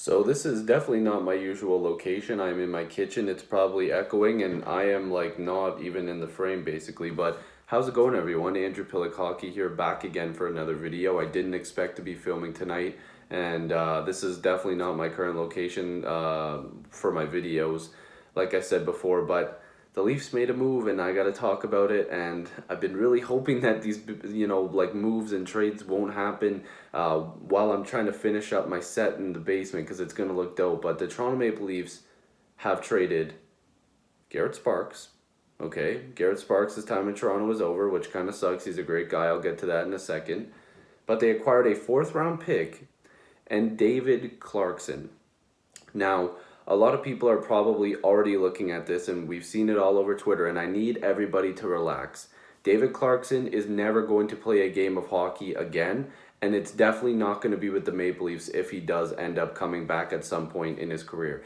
So this is definitely not my usual location. I'm in my kitchen. It's probably echoing and I am like not even in the frame basically. But how's it going everyone? Andrew Piluk Hockey here, back again for another video. I didn't expect to be filming tonight, and this is definitely not my current location for my videos, like I said before. But the Leafs made a move and I got to talk about it, and I've been really hoping that these like moves and trades won't happen while I'm trying to finish up my set in the basement because it's going to look dope. But the Toronto Maple Leafs have traded Garrett Sparks. Okay, Garrett Sparks' time in Toronto is over, which kind of sucks. He's a great guy. I'll get to that in a second. But they acquired a fourth round pick and David Clarkson. Now, a lot of people are probably already looking at this, and we've seen it all over Twitter, and I need everybody to relax. David Clarkson is never going to play a game of hockey again, and it's definitely not going to be with the Maple Leafs if he does end up coming back at some point in his career.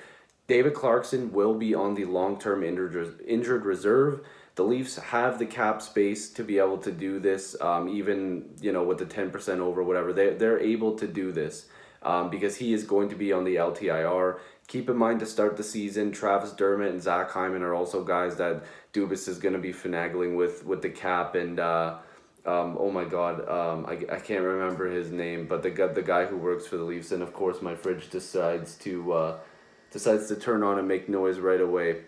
David Clarkson will be on the long-term injured reserve. The Leafs have the cap space to be able to do this, even with the 10% over, whatever. They're able to do this because he is going to be on the LTIR. Keep in mind, to start the season, Travis Dermott and Zach Hyman are also guys that Dubas is going to be finagling with the cap. And oh my God, I can't remember his name, but the guy who works for the Leafs. And of course, my fridge decides to turn on and make noise right away.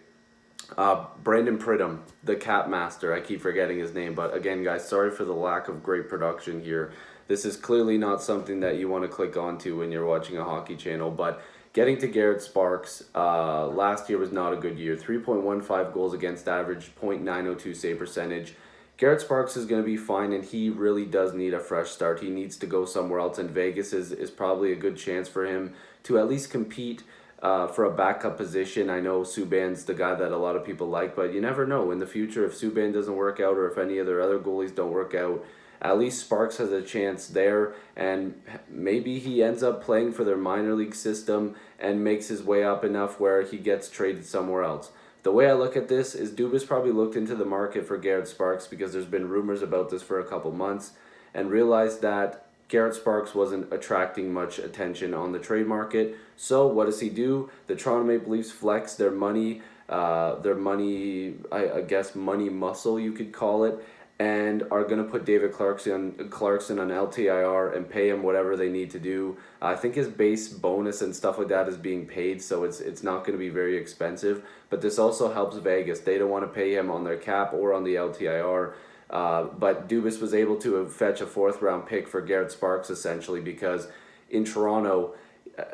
Brandon Pridham, the cap master. I keep forgetting his name, but again, guys, sorry for the lack of great production here. This is clearly not something that you want to click onto when you're watching a hockey channel. But getting to Garrett Sparks, last year was not a good year. 3.15 goals against average, .902 save percentage. Garrett Sparks is going to be fine, and he really does need a fresh start. He needs to go somewhere else, and Vegas is probably a good chance for him to at least compete for a backup position. I know Subban's the guy that a lot of people like, but you never know. In the future, if Subban doesn't work out or if any of their other goalies don't work out, at least Sparks has a chance there, and maybe he ends up playing for their minor league system and makes his way up enough where he gets traded somewhere else. The way I look at this is Dubas probably looked into the market for Garrett Sparks because there's been rumors about this for a couple months, and realized that Garrett Sparks wasn't attracting much attention on the trade market. So what does he do? The Toronto Maple Leafs flex their money, I guess money muscle you could call it, and are going to put David Clarkson on LTIR and pay him whatever they need to do. I think his base bonus and stuff like that is being paid, so it's not going to be very expensive. But this also helps Vegas. They don't want to pay him on their cap or on the LTIR. But Dubas was able to fetch a fourth round pick for Garrett Sparks essentially because in Toronto,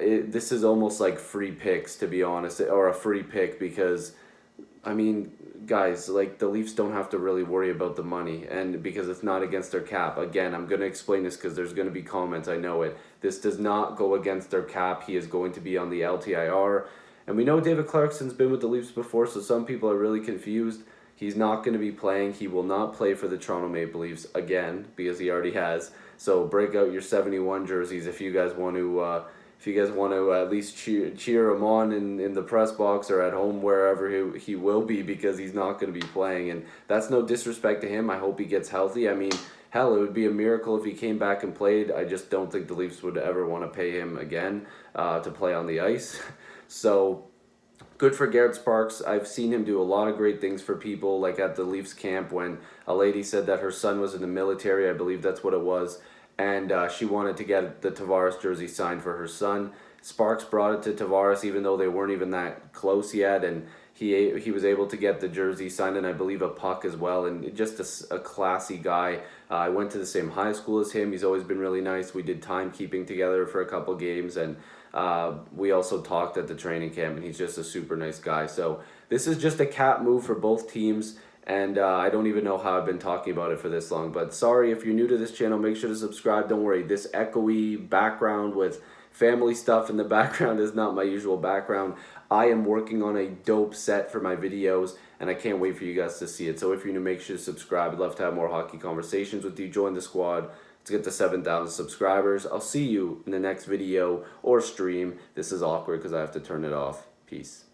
this is almost like free picks, to be honest, or a free pick because, I mean, guys, like the Leafs don't have to really worry about the money, and because it's not against their cap. Again, I'm going to explain this because there's going to be comments, I know it. This does not go against their cap. He is going to be on the LTIR. And we know David Clarkson's been with the Leafs before, so some people are really confused. He's not going to be playing. He will not play for the Toronto Maple Leafs again because he already has. So break out your 71 jerseys if you guys want to. If you guys want to at least cheer him on in the press box or at home, wherever he will be, because he's not going to be playing. And that's no disrespect to him. I hope he gets healthy. I mean, hell, it would be a miracle if he came back and played. I just don't think the Leafs would ever want to pay him again to play on the ice. So good for Garrett Sparks. I've seen him do a lot of great things for people, like at the Leafs camp when a lady said that her son was in the military. I believe that's what it was. And she wanted to get the Tavares jersey signed for her son. Sparks brought it to Tavares even though they weren't even that close yet, and he was able to get the jersey signed, and I believe a puck as well, and just a classy guy. I went to the same high school as him. He's always been really nice. We did timekeeping together for a couple games, and we also talked at the training camp, and he's just a super nice guy. So this is just a cap move for both teams. And I don't even know how I've been talking about it for this long. But sorry, if you're new to this channel, make sure to subscribe. Don't worry, this echoey background with family stuff in the background is not my usual background. I am working on a dope set for my videos, and I can't wait for you guys to see it. So if you're new, make sure to subscribe. I'd love to have more hockey conversations with you. Join the squad. Let's get to 7,000 subscribers. I'll see you in the next video or stream. This is awkward because I have to turn it off. Peace.